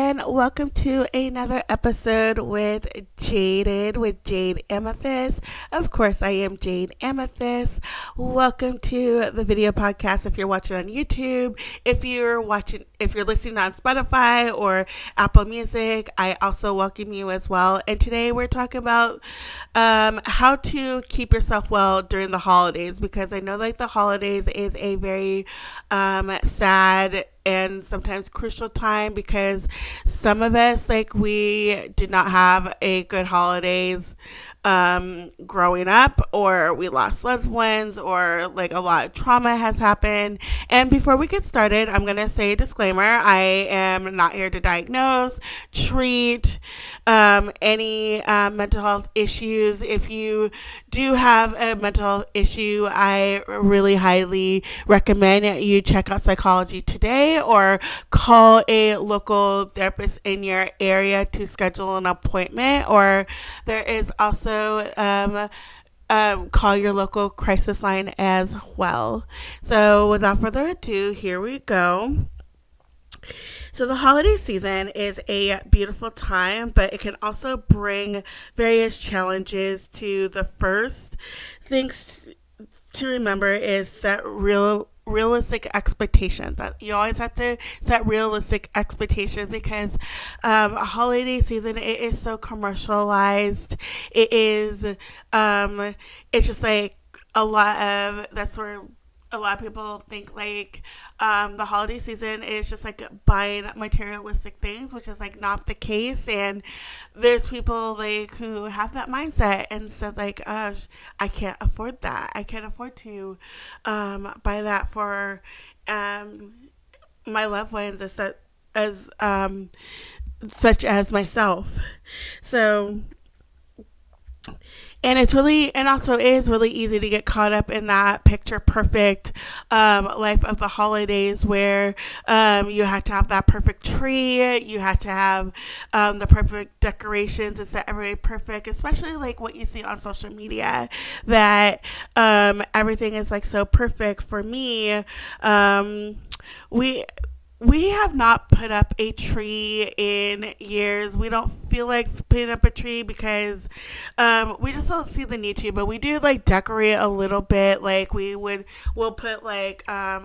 and welcome to another episode with Jade Amethyst. Of course, I am Jade Amethyst. Welcome to the video podcast if you're watching on YouTube. If you're listening on Spotify or Apple Music, I also welcome you as well. And today we're talking about how to keep yourself well during the holidays, because I know like the holidays is a very sad and sometimes crucial time, because some of us, like, we did not have a good holidays growing up, or we lost loved ones, or like a lot of trauma has happened. And before we get started, I'm gonna say a disclaimer: I am not here to diagnose, treat any mental health issues. If you do have a mental health issue, I really highly recommend you check out Psychology Today or call a local therapist in your area to schedule an appointment. Or there is also call your local crisis line as well. So without further ado, here we go. So the holiday season is a beautiful time, but it can also bring various challenges. The first things to remember is set realistic expectations. That you always have to set realistic expectations, because a holiday season, it is so commercialized. It's just like that's where a lot of people think like the holiday season is just like buying materialistic things, which is like not the case. And there's people like who have that mindset and said like, I can't afford that. I can't afford to buy that for my loved ones, such as myself. So, and also it is really easy to get caught up in that picture perfect life of the holidays, where you have to have that perfect tree, you have to have the perfect decorations and set everything perfect, especially like what you see on social media, that everything is like so perfect. For me, we have not put up a tree in years. We don't feel like putting up a tree because we just don't see the need to, but we do like decorate a little bit. Like we'll put like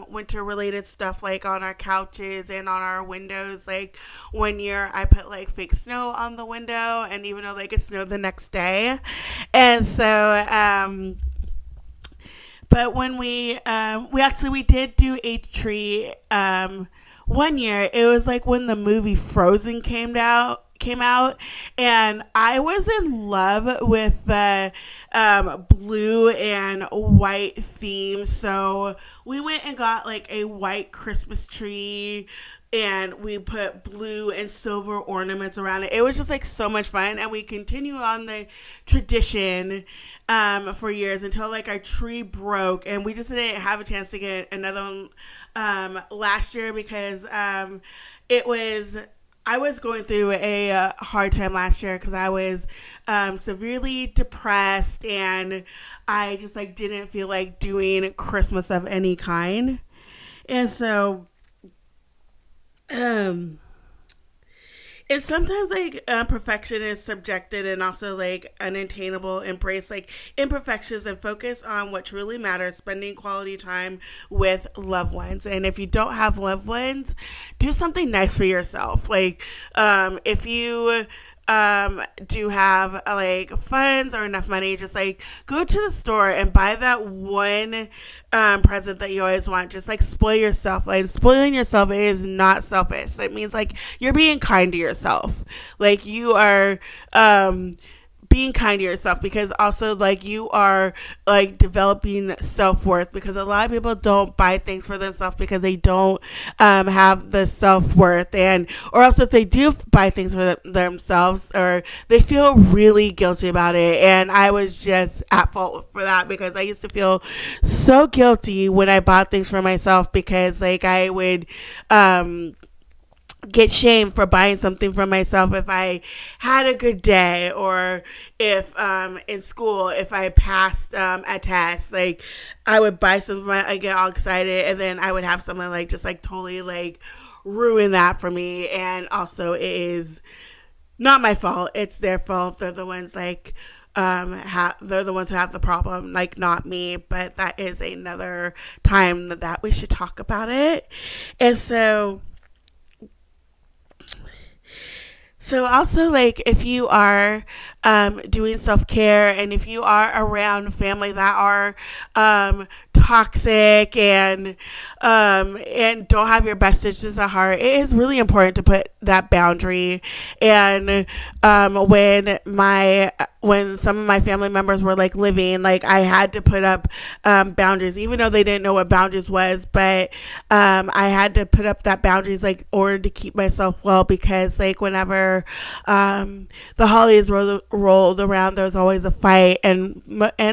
winter related stuff like on our couches and on our windows. Like one year I put like fake snow on the window, and even though like it snowed the next day. And so but when we did do a tree one year. It was like when the movie Frozen came out, and I was in love with the blue and white theme. So we went and got like a white Christmas tree, and we put blue and silver ornaments around it. It was just like so much fun, and we continued on the tradition for years until like our tree broke, and we just didn't have a chance to get another one last year, because I was going through a hard time last year, because I was severely depressed, and I just like didn't feel like doing Christmas of any kind. And so it's sometimes like perfection is subjected and also like unattainable. Embrace like imperfections and focus on what truly matters, spending quality time with loved ones. And if you don't have loved ones, do something nice for yourself. Like if you do have like funds or enough money, just like go to the store and buy that one present that you always want. Just like spoil yourself. Like spoiling yourself is not selfish. It means like you're being kind to yourself. Like you are being kind to yourself, because also like you are like developing self-worth, because a lot of people don't buy things for themselves because they don't have the self-worth, and or else if they do buy things for themselves, or they feel really guilty about it. And I was just at fault for that, because I used to feel so guilty when I bought things for myself, because like I would get shamed for buying something for myself if I had a good day, or if in school, if I passed a test. Like I would buy something, I get all excited, and then I would have someone like just like totally like ruin that for me. And also, it is not my fault. It's their fault. They're the ones they're the ones who have the problem, like not me. But that is another time that we should talk about it. And so also, like, if you are doing self-care, and if you are around family that are toxic and don't have your best interests at heart, it is really important to put that boundary. And when some of my family members were like living, like, I had to put up boundaries, even though they didn't know what boundaries was. But I had to put up that boundaries, like, in order to keep myself well, because like whenever the holidays rolled around, there was always a fight. And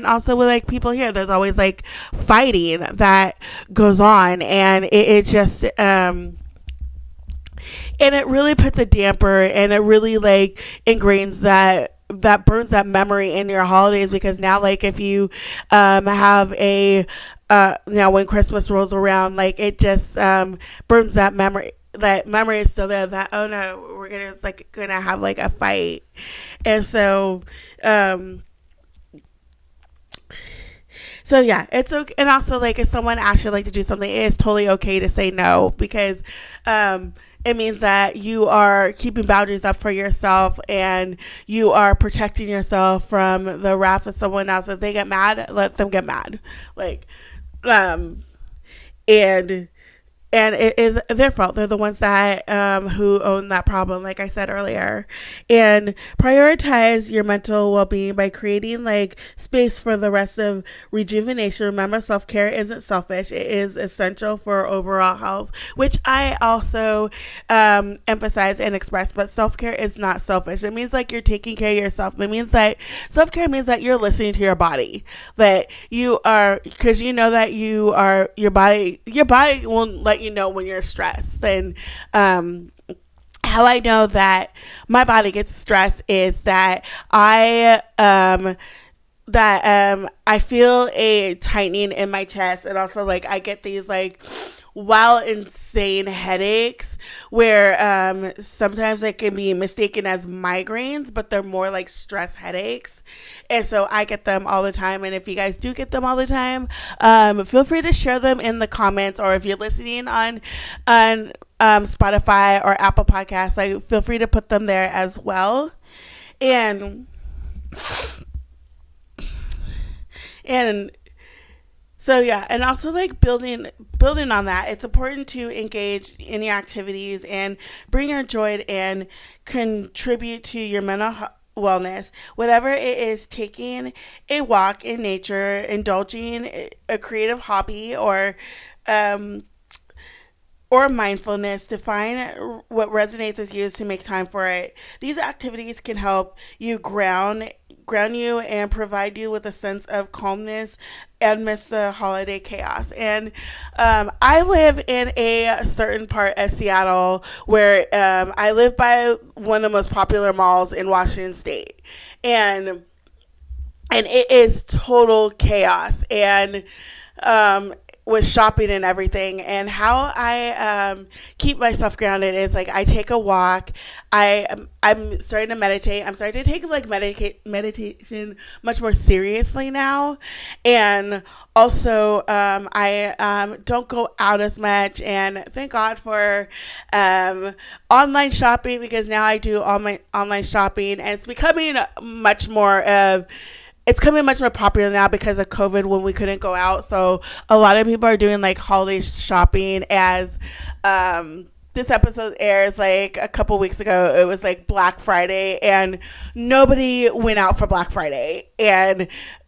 also with like people here, there's always like fighting that goes on, and it just and it really puts a damper, and it really like ingrains that burns that memory in your holidays. Because now, like, if you have a when Christmas rolls around, like, it just burns that memory. That memory is still there, that, oh no, it's like gonna have like a fight. And so yeah, it's okay. And also, like, if someone asks you like to do something, it is totally okay to say no, because it means that you are keeping boundaries up for yourself, and you are protecting yourself from the wrath of someone else. If they get mad, let them get mad. Like, and it is their fault. They're the ones that who own that problem, like I said earlier. And prioritize your mental well-being by creating like space for the rest of rejuvenation. Remember, self-care isn't selfish. It is essential for overall health, which I also emphasize and express. But self-care is not selfish. It means like you're taking care of yourself. It means that self-care means that you're listening to your body, that you are, because you know that your body will let you know when you're stressed. And how I know that my body gets stressed is that I feel a tightening in my chest, and also like I get these like wild, insane headaches where sometimes it can be mistaken as migraines, but they're more like stress headaches. And so I get them all the time. And if you guys do get them all the time, feel free to share them in the comments, or if you're listening on Spotify or Apple Podcasts, like, feel free to put them there as well. And so yeah, and also like building on that, it's important to engage in the activities and bring your joy and contribute to your mental wellness. Whatever it is, taking a walk in nature, indulging a creative hobby, or mindfulness, to find what resonates with you, is to make time for it. These activities can help you ground you and provide you with a sense of calmness amidst the holiday chaos. And I live in a certain part of Seattle where I live by one of the most popular malls in Washington State, and it is total chaos. And with shopping and everything. And how I keep myself grounded is like I take a walk. I'm starting to meditate. I'm starting to take like meditation much more seriously now. And also I don't go out as much. And thank God for online shopping, because now I do all my online shopping, and it's becoming much more of it's coming much more popular now because of COVID, when we couldn't go out. So a lot of people are doing like holiday shopping. As this episode airs like a couple weeks ago, it was like Black Friday, and nobody went out for Black Friday. And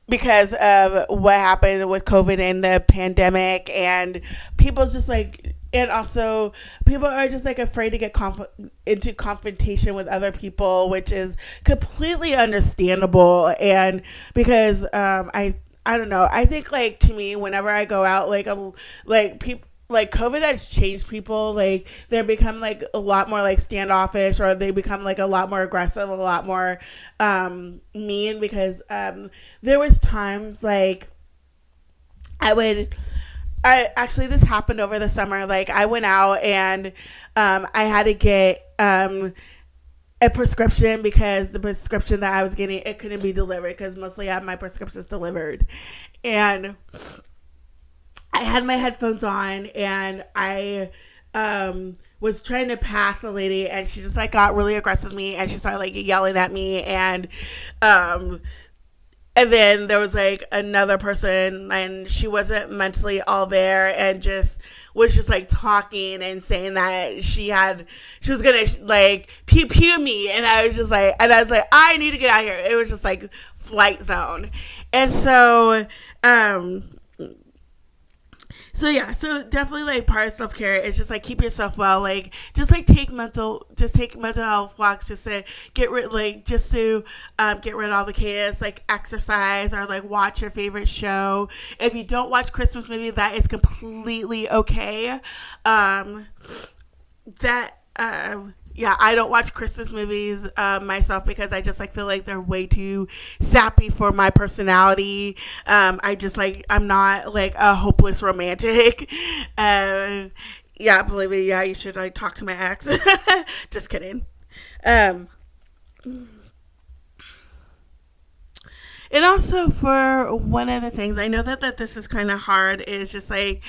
because of what happened with COVID and the pandemic, and people's just like, and also people are just like afraid to get into confrontation with other people, which is completely understandable. And because I don't know, I think like, to me, whenever I go out, like people, like, COVID has changed people. Like, they become like a lot more like standoffish, or they become like a lot more aggressive, a lot more mean. Because there was times like I would I actually, this happened over the summer. Like, I went out and I had to get a prescription because the prescription that I was getting, it couldn't be delivered because mostly I have my prescriptions delivered. And I had my headphones on and I was trying to pass a lady and she just like got really aggressive with me and she started like yelling at me and then there was like another person and she wasn't mentally all there and just was just like talking and saying that she was gonna like pew me and I was like I need to get out of here. It was just like flight zone. And so definitely like part of self-care is just like keep yourself well, like just like take mental health walks just to get rid of all the chaos, like exercise or like watch your favorite show. If you don't watch Christmas movies, that is completely okay. I don't watch Christmas movies myself because I just like feel like they're way too sappy for my personality. I'm not like a hopeless romantic. Believe me, you should like talk to my ex. Just kidding. And also for one of the things, I know that this is kind of hard, is just like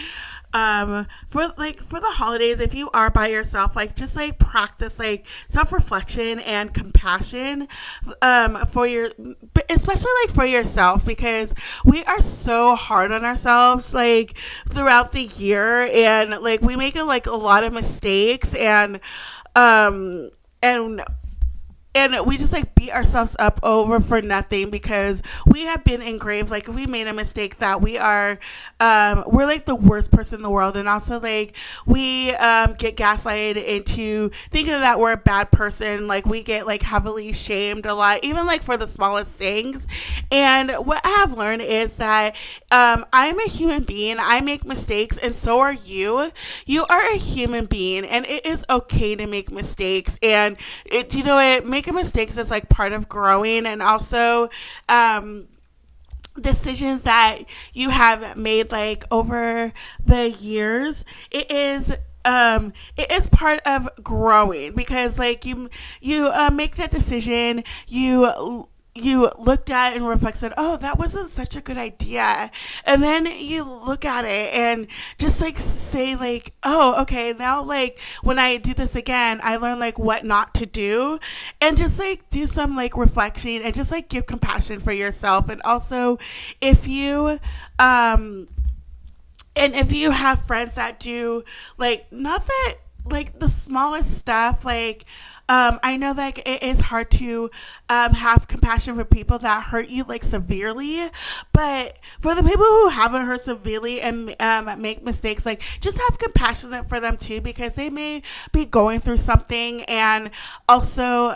for the holidays, if you are by yourself, like just like practice like self-reflection and compassion especially like for yourself, because we are so hard on ourselves like throughout the year, and like we make like a lot of mistakes and we just like beat ourselves up over for nothing because we have been engraved, like if we made a mistake, that we're like the worst person in the world. And also like we get gaslighted into thinking that we're a bad person. Like we get like heavily shamed a lot, even like for the smallest things. And what I have learned is that I'm a human being. I make mistakes, and so are you. You are a human being, and it is okay to make mistakes. And making mistakes is like part of growing, and also decisions that you have made like over the years, it is part of growing, because like you make that decision, you looked at and reflected, oh, that wasn't such a good idea. And then you look at it and just like say like, oh, okay, now like when I do this again, I learn like what not to do, and just like do some like reflection and just like give compassion for yourself. And also if you have friends that do like not that like the smallest stuff, like I know that it is hard to have compassion for people that hurt you like severely, but for the people who haven't hurt severely and make mistakes, like just have compassion for them too, because they may be going through something. And also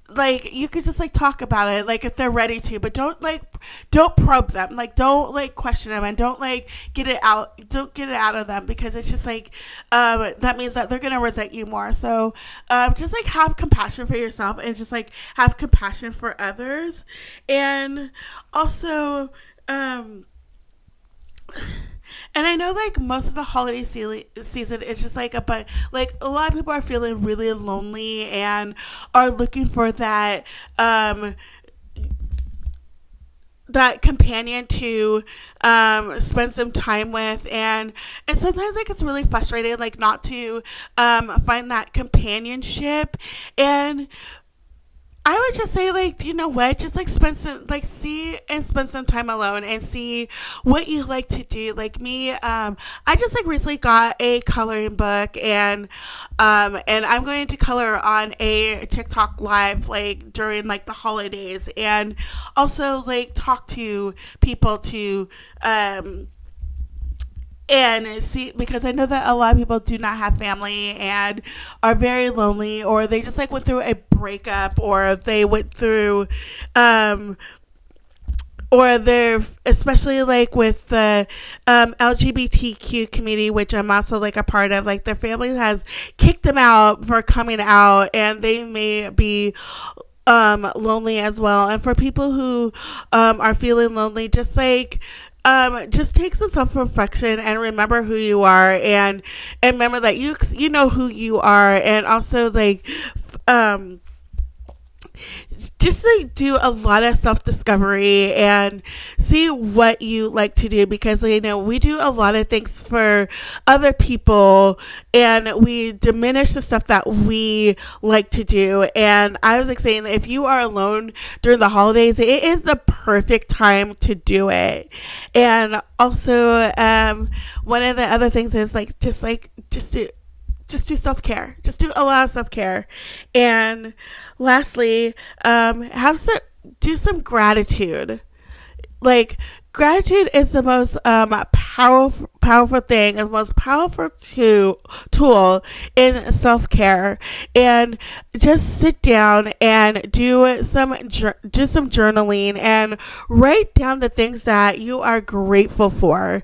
like you could just like talk about it, like if they're ready to, but don't probe them, like don't like question them, and don't get it out of them, because it's just like that means that they're gonna resent you more. So just like have compassion for yourself, and just like have compassion for others. And also and I know like most of the holiday season is just like like a lot of people are feeling really lonely and are looking for that that companion to spend some time with, and sometimes like it's really frustrating like not to find that companionship. And I would just say, like, you know what? Just like spend some time alone and see what you like to do. Like me, I just like recently got a coloring book, and I'm going to color on a TikTok live like during like the holidays, and also like talk to people to and see, because I know that a lot of people do not have family and are very lonely, or they just like went through a breakup, or they went through or they're, especially like with the LGBTQ community, which I'm also like a part of, like their family has kicked them out for coming out, and they may be lonely as well. And for people who are feeling lonely, just like just take some self-reflection and remember who you are, and remember that you know who you are, and also like just like do a lot of self-discovery and see what you like to do, because we do a lot of things for other people and we diminish the stuff that we like to do. And I was like saying, if you are alone during the holidays, it is the perfect time to do it. And also one of the other things is just do self-care. Just do a lot of self-care. And lastly, do some gratitude. Like, gratitude is the most powerful thing, and the most powerful tool in self-care. And just sit down and do some journaling and write down the things that you are grateful for.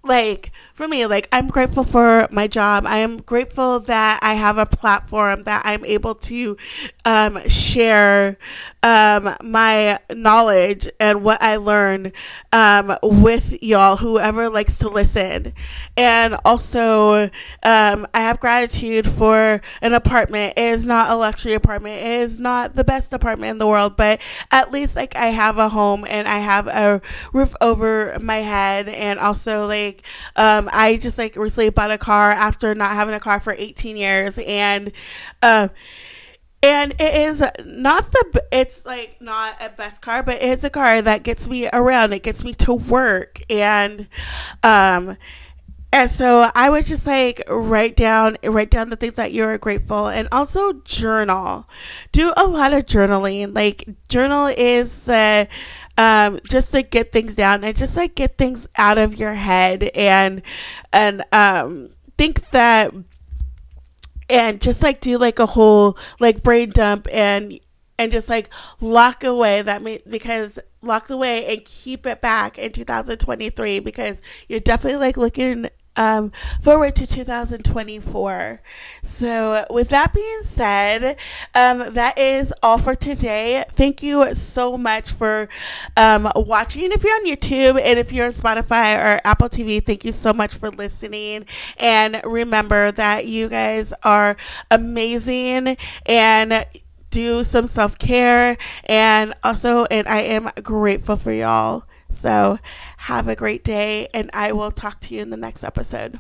Like, for me, like, I'm grateful for my job. I am grateful that I have a platform that I'm able to share my knowledge and what I learned with y'all, whoever likes to listen. And also, I have gratitude for an apartment. It is not a luxury apartment. It is not the best apartment in the world, but at least, like, I have a home and I have a roof over my head. And also, like, I just like recently bought a car after not having a car for 18 years, and it is it's like not a best car, but it's a car that gets me around. It gets me to work, and so I would just like write down the things that you're grateful, and also journal. Do a lot of journaling. Like, journal is just to get things down and just like get things out of your head, and think that, and just like do like a whole like brain dump, and just like lock away and keep it back in 2023, because you're definitely like looking forward to 2024. So with that being said, that is all for today. Thank you so much for watching. If you're on YouTube, and if you're on Spotify or Apple TV, thank you so much for listening. And remember that you guys are amazing, and do some self-care, and I am grateful for y'all. So have a great day, and I will talk to you in the next episode.